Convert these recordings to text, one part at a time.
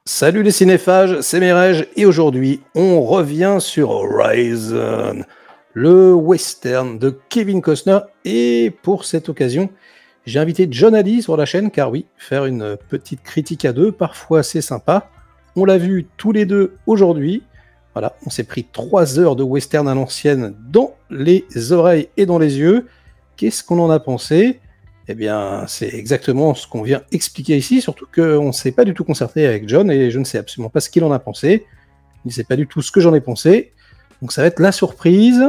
Salut les cinéphages, c'est Merej et aujourd'hui on revient sur Horizon, le western de Kevin Costner. Et pour cette occasion, j'ai invité John Addy sur la chaîne car oui, faire une petite critique à deux, parfois assez sympa. On l'a vu tous les deux aujourd'hui. Voilà, on s'est pris 3 heures de western à l'ancienne dans les oreilles et dans les yeux. Qu'est-ce qu'on en a pensé ? Eh bien, c'est exactement ce qu'on vient expliquer ici, surtout qu'on ne s'est pas du tout concerté avec John et je ne sais absolument pas ce qu'il en a pensé. Il ne sait pas du tout ce que j'en ai pensé. Donc ça va être la surprise.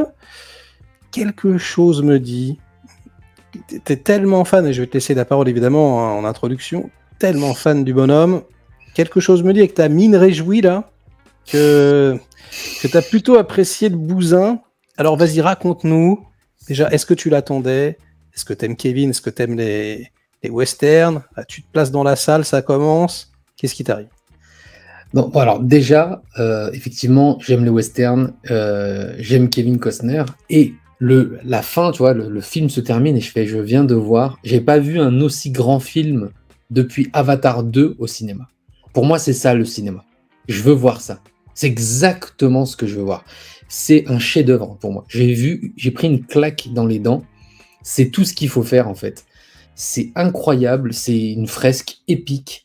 Quelque chose me dit... T'es tellement fan, et je vais te laisser la parole évidemment en introduction, tellement fan du bonhomme. Quelque chose me dit avec ta mine réjouie là, que t'as plutôt apprécié le bousin. Alors vas-y, raconte-nous. Déjà, est-ce que tu l'attendais ? Est-ce que t'aimes Kevin ? Est-ce que t'aimes les westerns ? Ah, tu te places dans la salle, ça commence. Qu'est-ce qui t'arrive ? Bon, alors déjà, effectivement, j'aime les westerns, j'aime Kevin Costner, et la fin, tu vois, le film se termine et je viens de voir, j'ai pas vu un aussi grand film depuis Avatar 2 au cinéma. Pour moi, c'est ça le cinéma. Je veux voir ça. C'est exactement ce que je veux voir. C'est un chef-d'œuvre pour moi. J'ai pris une claque dans les dents. C'est tout ce qu'il faut faire en fait. C'est incroyable, c'est une fresque épique.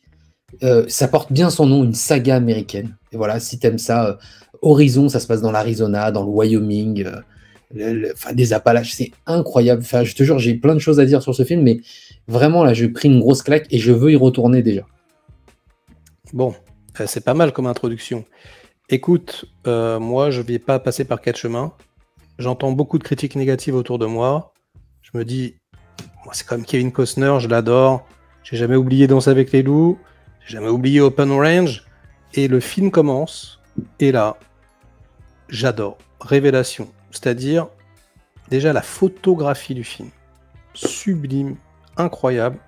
Ça porte bien son nom, une saga américaine. Et voilà, si t'aimes ça, Horizon, ça se passe dans l'Arizona, dans le Wyoming, enfin, des Appalaches, c'est incroyable. Enfin, je te jure, j'ai plein de choses à dire sur ce film, mais vraiment là, j'ai pris une grosse claque et je veux y retourner déjà. Bon, c'est pas mal comme introduction. Écoute, moi je vais pas passer par 4 chemins. J'entends beaucoup de critiques négatives autour de moi. Je me dis, moi c'est quand même Kevin Costner, je l'adore. J'ai jamais oublié Danser avec les loups. J'ai jamais oublié Open Range. Et le film commence. Et là, j'adore. Révélation. C'est-à-dire, déjà la photographie du film. Sublime, incroyable.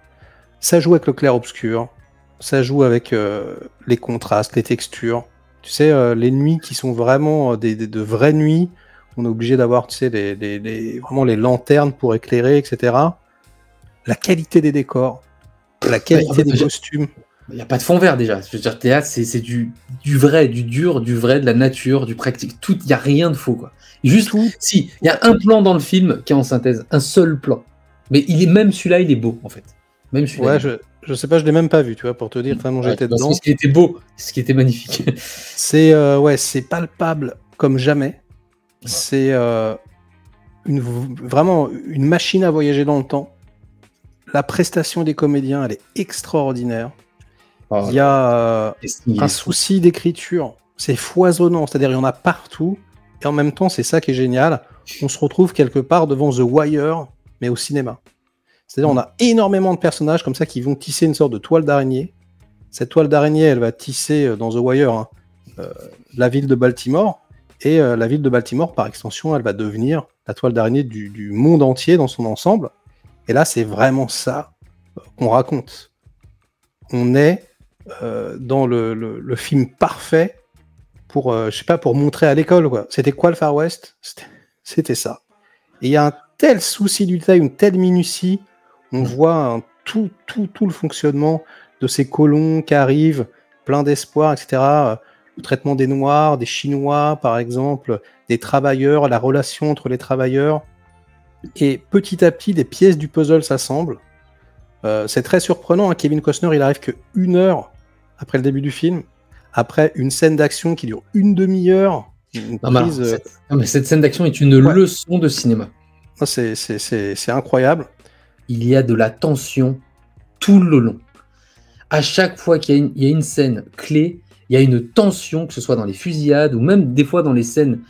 Ça joue avec le clair-obscur. Ça joue avec les contrastes, les textures. Tu sais, les nuits qui sont vraiment de vraies nuits. On est obligé d'avoir, tu sais, vraiment les lanternes pour éclairer, etc. La qualité des décors, la qualité des costumes. Il n'y a pas de fond vert déjà. Je veux dire, théâtre, c'est du vrai, du dur, du vrai, de la nature, du pratique. Tout, il n'y a rien de faux, quoi. Juste, Tout. si, il y a un plan dans le film qui est en synthèse, un seul plan. Mais même celui-là, il est beau, en fait. Même celui-là. Ouais, je sais pas, je l'ai même pas vu, tu vois, pour te dire vraiment j'étais dedans. Ce qui était beau, ce qui était magnifique. C'est ouais, c'est palpable comme jamais. C'est vraiment une machine à voyager dans le temps. La prestation des comédiens, elle est extraordinaire. Il y a un souci d'écriture, c'est foisonnant, c'est-à-dire il y en a partout, et en même temps, c'est ça qui est génial, on se retrouve quelque part devant The Wire, mais au cinéma. C'est-à-dire on a énormément de personnages comme ça qui vont tisser une sorte de toile d'araignée. Cette toile d'araignée, elle va tisser dans The Wire la ville de Baltimore, et la ville de Baltimore, par extension, elle va devenir la toile d'araignée du monde entier dans son ensemble. Et là, c'est vraiment ça qu'on raconte. On est dans le film parfait pour, je sais pas, pour montrer à l'école, quoi. C'était quoi le Far West ? C'était ça. Et il y a un tel souci du détail, une telle minutie, on voit tout le fonctionnement de ces colons qui arrivent, plein d'espoir, etc. Le traitement des Noirs, des Chinois, par exemple, des travailleurs, la relation entre les travailleurs. Et petit à petit, des pièces du puzzle s'assemblent. C'est très surprenant, hein. Kevin Costner, il arrive que 1 heure après le début du film, après une scène d'action qui dure une demi-heure. Mais cette scène d'action est une leçon de cinéma. C'est incroyable. Il y a de la tension tout le long. À chaque fois qu'il y a une scène clé, il y a une tension, que ce soit dans les fusillades ou même des fois dans les scènes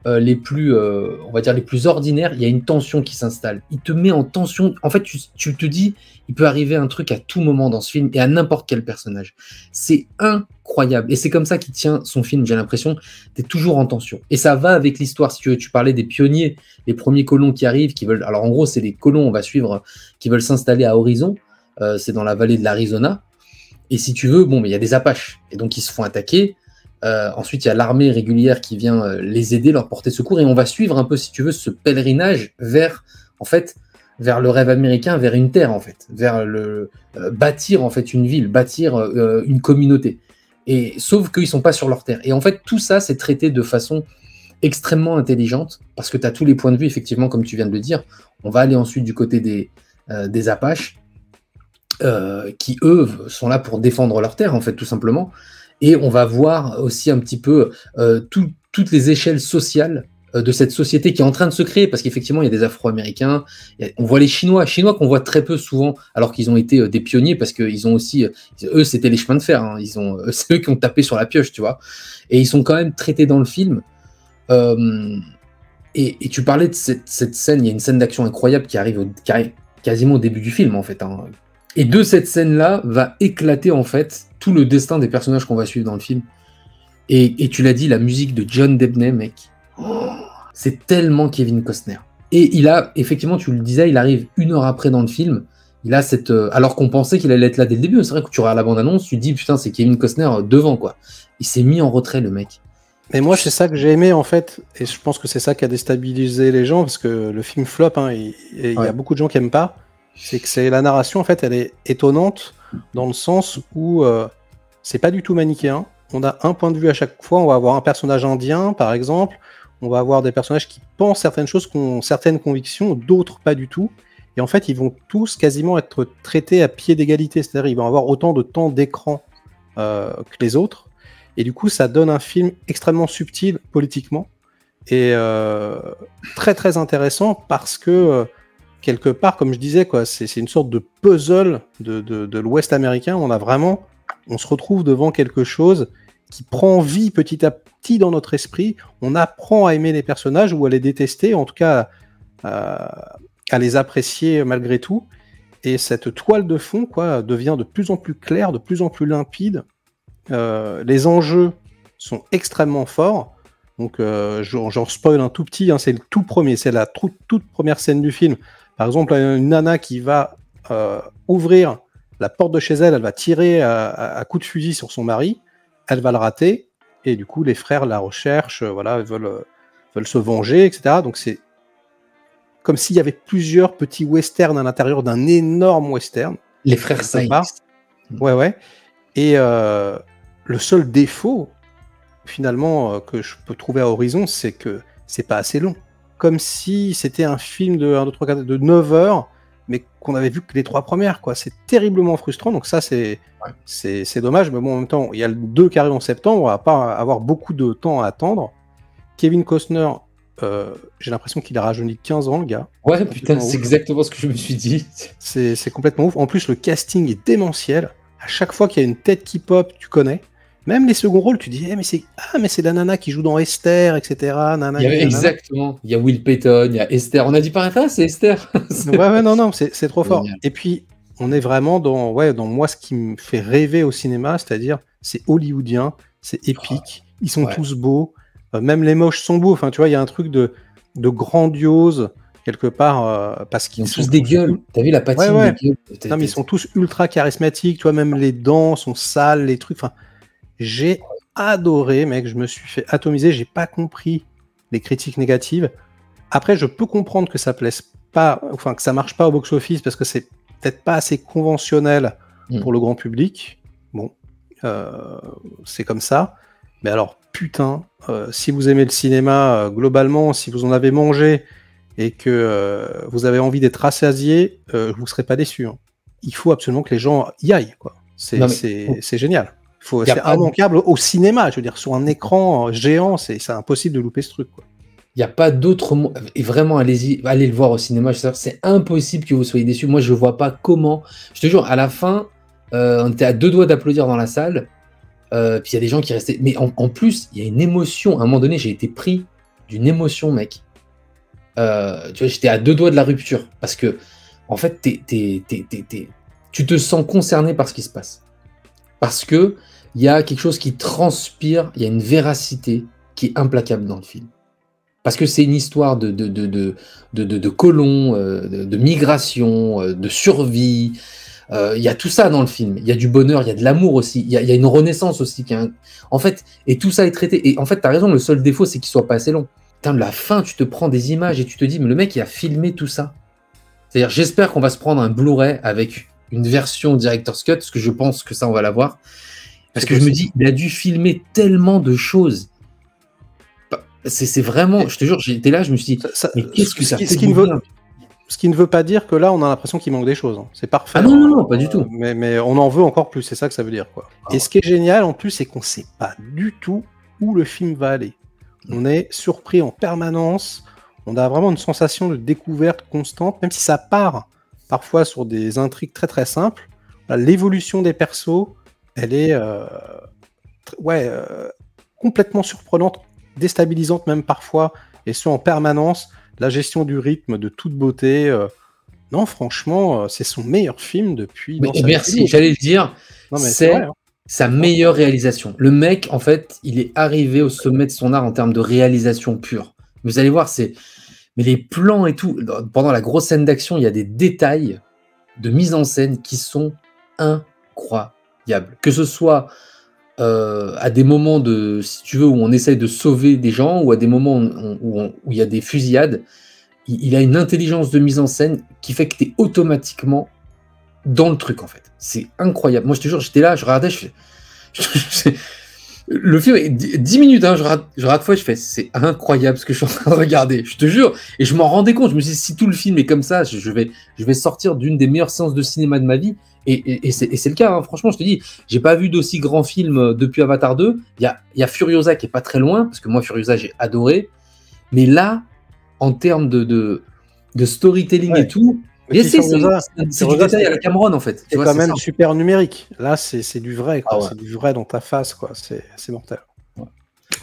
les plus, on va dire les plus ordinaires, il y a une tension qui s'installe. Il te met en tension. En fait, tu te dis, il peut arriver un truc à tout moment dans ce film et à n'importe quel personnage. C'est incroyable. Et c'est comme ça qu'il tient son film, j'ai l'impression. Tu es toujours en tension. Et ça va avec l'histoire. Si tu parlais des pionniers, les premiers colons qui arrivent, qui veulent. Alors en gros, c'est les colons, on va suivre, qui veulent s'installer à Horizon. C'est dans la vallée de l'Arizona. Et si tu veux, bon, mais il y a des Apaches. Et donc, ils se font attaquer. Ensuite, il y a l'armée régulière qui vient les aider, leur porter secours, et on va suivre un peu, si tu veux, ce pèlerinage vers, en fait, vers le rêve américain, vers une terre, en fait, vers le bâtir en fait une ville, bâtir une communauté. Et sauf qu'ils sont pas sur leur terre. Et en fait, tout ça, c'est traité de façon extrêmement intelligente, parce que tu as tous les points de vue, effectivement, comme tu viens de le dire. On va aller ensuite du côté des Apaches, qui, eux, sont là pour défendre leur terre, en fait, tout simplement. Et on va voir aussi un petit peu toutes les échelles sociales de cette société qui est en train de se créer, parce qu'effectivement, il y a des Afro-Américains, on voit les Chinois qu'on voit très peu souvent, alors qu'ils ont été des pionniers, parce qu'ils ont aussi, eux, c'était les chemins de fer, hein, c'est eux qui ont tapé sur la pioche, tu vois, et ils sont quand même traités dans le film. Et tu parlais de cette scène, il y a une scène d'action incroyable qui arrive quasiment au début du film, en fait, hein. Et de cette scène-là va éclater, en fait, tout le destin des personnages qu'on va suivre dans le film. Et tu l'as dit, la musique de John Debney, mec, c'est tellement Kevin Costner. Et il a, effectivement, tu le disais, il arrive 1 heure après dans le film. Il a cette. Alors qu'on pensait qu'il allait être là dès le début. C'est vrai que tu regardes la bande-annonce, tu te dis, putain, c'est Kevin Costner devant, quoi. Il s'est mis en retrait, le mec. Mais moi, c'est ça que j'ai aimé, en fait. Et je pense que c'est ça qui a déstabilisé les gens, parce que le film flop, hein, et il y a beaucoup de gens qui n'aiment pas. C'est que la narration, en fait, elle est étonnante dans le sens où c'est pas du tout manichéen. On a un point de vue à chaque fois. On va avoir un personnage indien, par exemple. On va avoir des personnages qui pensent certaines choses, qui ont certaines convictions, d'autres pas du tout. Et en fait, ils vont tous quasiment être traités à pied d'égalité. C'est-à-dire, ils vont avoir autant de temps d'écran que les autres. Et du coup, ça donne un film extrêmement subtil politiquement et très très intéressant parce que quelque part, comme je disais, quoi, c'est une sorte de puzzle de l'Ouest américain. On se retrouve devant quelque chose qui prend vie petit à petit dans notre esprit. On apprend à aimer les personnages ou à les détester, en tout cas à les apprécier malgré tout. Et cette toile de fond, quoi, devient de plus en plus claire, de plus en plus limpide. Les enjeux sont extrêmement forts. Donc, j'en spoil un tout petit. Hein, c'est le tout premier, c'est la toute première scène du film. Par exemple, une nana qui va ouvrir la porte de chez elle, elle va tirer à coups de fusil sur son mari, elle va le rater, et du coup, les frères la recherchent, voilà, veulent se venger, etc. Donc, c'est comme s'il y avait plusieurs petits westerns à l'intérieur d'un énorme western. Les frères Sykes. Ouais. Et le seul défaut, finalement, que je peux trouver à Horizon, c'est que c'est pas assez long. Comme si c'était un film de 1, 2, 3, 4, de 9 heures, mais qu'on avait vu que les 3 premières, quoi. C'est terriblement frustrant, donc ça, c'est dommage, mais bon, en même temps, il y a le 2 qui arrive en septembre, on va pas avoir beaucoup de temps à attendre. Kevin Costner, j'ai l'impression qu'il a rajeuni 15 ans, le gars. Ouais, putain, c'est exactement ce que je me suis dit. C'est complètement ouf. En plus, le casting est démentiel. À chaque fois qu'il y a une tête qui pop, tu connais. Même les seconds rôles, tu dis, mais c'est la nana qui joue dans Esther, etc. Exactement. Il y a Will Payton, il y a Esther. On a dit par ça, c'est Esther. Non, c'est trop fort. Et puis, on est vraiment dans moi ce qui me fait rêver au cinéma, c'est-à-dire, c'est hollywoodien, c'est épique, ils sont tous beaux, même les moches sont beaux. Enfin, tu vois, il y a un truc de grandiose quelque part parce qu'ils sont tous des gueules. T'as vu la patine des gueules. Non, mais ils sont tous ultra charismatiques. Tu vois, même les dents sont sales, les trucs. Enfin, j'ai adoré, mec. Je me suis fait atomiser. J'ai pas compris les critiques négatives. Après, je peux comprendre que ça plaise pas, enfin que ça marche pas au box-office parce que c'est peut-être pas assez conventionnel pour le grand public. Bon, c'est comme ça. Mais alors, putain, si vous aimez le cinéma globalement, si vous en avez mangé et que vous avez envie d'être rassasié, vous ne serez pas déçu. Hein. Il faut absolument que les gens y aillent, quoi. C'est génial. C'est immanquable au cinéma, je veux dire, sur un écran géant, c'est impossible de louper ce truc, quoi. Il n'y a pas d'autre mot. Et vraiment, allez le voir au cinéma. C'est impossible que vous soyez déçus. Moi, je ne vois pas comment. Je te jure, à la fin, on était à 2 doigts d'applaudir dans la salle. Puis il y a des gens qui restaient. Mais en plus, il y a une émotion. À un moment donné, j'ai été pris d'une émotion, mec. Tu vois, j'étais à 2 doigts de la rupture. Parce que, en fait, tu te sens concerné par ce qui se passe. Parce que il y a quelque chose qui transpire. Il y a une véracité qui est implacable dans le film. Parce que c'est une histoire de colons, de migration, de survie. Il y a tout ça dans le film. Il y a du bonheur, il y a de l'amour aussi. Il y a une renaissance aussi. En fait, et tout ça est traité. Et en fait, tu as raison, le seul défaut, c'est qu'il soit pas assez long. Putain, de la fin, tu te prends des images et tu te dis, mais le mec, il a filmé tout ça. C'est-à-dire, j'espère qu'on va se prendre un Blu-ray avec une version Director's Cut, parce que je pense que ça, on va l'avoir. Parce que je me dis, il a dû filmer tellement de choses. C'est vraiment, je te jure, j'étais là, je me suis dit, mais qu'est-ce que ça fait du bien. Ce qui ne veut pas dire que là, on a l'impression qu'il manque des choses. C'est parfait. Ah non, pas du tout. Mais on en veut encore plus, c'est ça que ça veut dire, quoi. Et ce qui est génial, en plus, c'est qu'on ne sait pas du tout où le film va aller. On est surpris en permanence. On a vraiment une sensation de découverte constante, même si ça part parfois sur des intrigues très très simples. L'évolution des persos, elle est complètement surprenante, déstabilisante même parfois, et ce en permanence. La gestion du rythme de toute beauté. Non, franchement, c'est son meilleur film depuis. Merci, j'allais le dire. C'est sa meilleure réalisation. Le mec, en fait, il est arrivé au sommet de son art en termes de réalisation pure. Vous allez voir, mais les plans et tout, pendant la grosse scène d'action, il y a des détails de mise en scène qui sont incroyables. Que ce soit à des moments si tu veux, où on essaye de sauver des gens, ou à des moments où il y a des fusillades, il a une intelligence de mise en scène qui fait que tu es automatiquement dans le truc, en fait. C'est incroyable. Moi, je te jure, j'étais là, je regardais, le film est 10 minutes, hein, je rate fois, je fais, c'est incroyable ce que je suis en train de regarder, je te jure. Et je m'en rendais compte, je me suis dit, si tout le film est comme ça, je vais sortir d'une des meilleures séances de cinéma de ma vie. Et c'est le cas, hein. Franchement, je te dis, j'ai pas vu d'aussi grands films depuis Avatar 2. Il y a Furiosa qui est pas très loin, parce que moi, Furiosa, j'ai adoré. Mais là, en termes de storytelling et tout, c'est du détail à la Cameron, en fait. C'est quand même super numérique. Là, c'est du vrai, quoi. C'est du vrai dans ta face, quoi. C'est mortel. Ouais.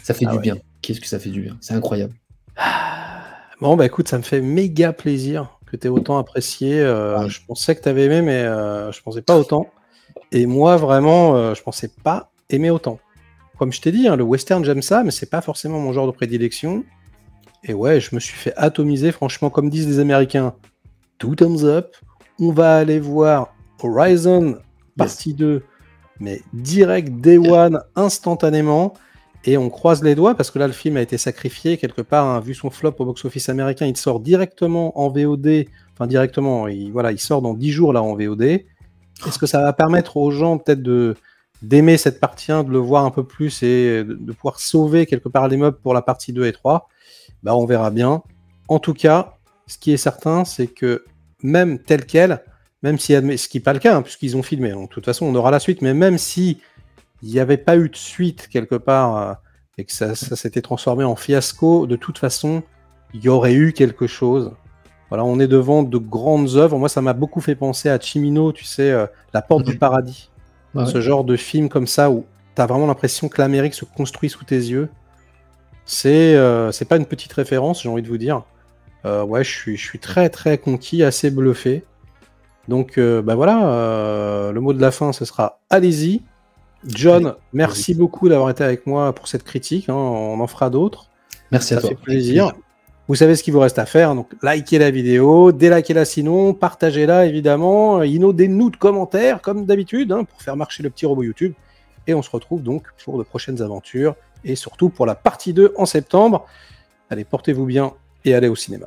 Ça fait du bien. Qu'est-ce que ça fait du bien. C'est incroyable. Bon, bah écoute, ça me fait méga plaisir que tu aies autant apprécié. Je pensais que tu avais aimé, mais je pensais pas autant. Et moi, vraiment, je pensais pas aimer autant. Comme je t'ai dit, hein, le western, j'aime ça, mais c'est pas forcément mon genre de prédilection. Et ouais, je me suis fait atomiser, franchement, comme disent les Américains. 2 thumbs up. On va aller voir Horizon partie 2, mais direct day one, instantanément. Et on croise les doigts parce que là, le film a été sacrifié quelque part, hein, vu son flop au box-office américain. Il sort directement en VOD. Enfin, directement, il sort dans 10 jours là en VOD. Est-ce que ça va permettre aux gens peut-être d'aimer cette partie 1, de le voir un peu plus et de pouvoir sauver quelque part les meubles pour la partie 2 et 3 ? Bah, on verra bien. En tout cas, ce qui est certain, c'est que même tel quel, même si ce qui n'est pas le cas, hein, puisqu'ils ont filmé, donc de toute façon, on aura la suite, mais même si il n'y avait pas eu de suite quelque part et que ça s'était transformé en fiasco, de toute façon, il y aurait eu quelque chose. Voilà, on est devant de grandes œuvres. Moi, ça m'a beaucoup fait penser à Cimino, tu sais, La Porte du Paradis. Ce genre de film comme ça où tu as vraiment l'impression que l'Amérique se construit sous tes yeux. C'est pas une petite référence, j'ai envie de vous dire. Ouais, je suis très très conquis, assez bluffé. Donc, bah voilà, le mot de la fin, ce sera allez-y. John, merci beaucoup d'avoir été avec moi pour cette critique. Hein, on en fera d'autres. Merci à toi. Ça fait plaisir. Vous savez ce qu'il vous reste à faire. Donc, likez la vidéo, délikez-la sinon, partagez-la évidemment. Inondez-nous de commentaires, comme d'habitude, hein, pour faire marcher le petit robot YouTube. Et on se retrouve donc pour de prochaines aventures et surtout pour la partie 2 en septembre. Allez, portez-vous bien et allez au cinéma.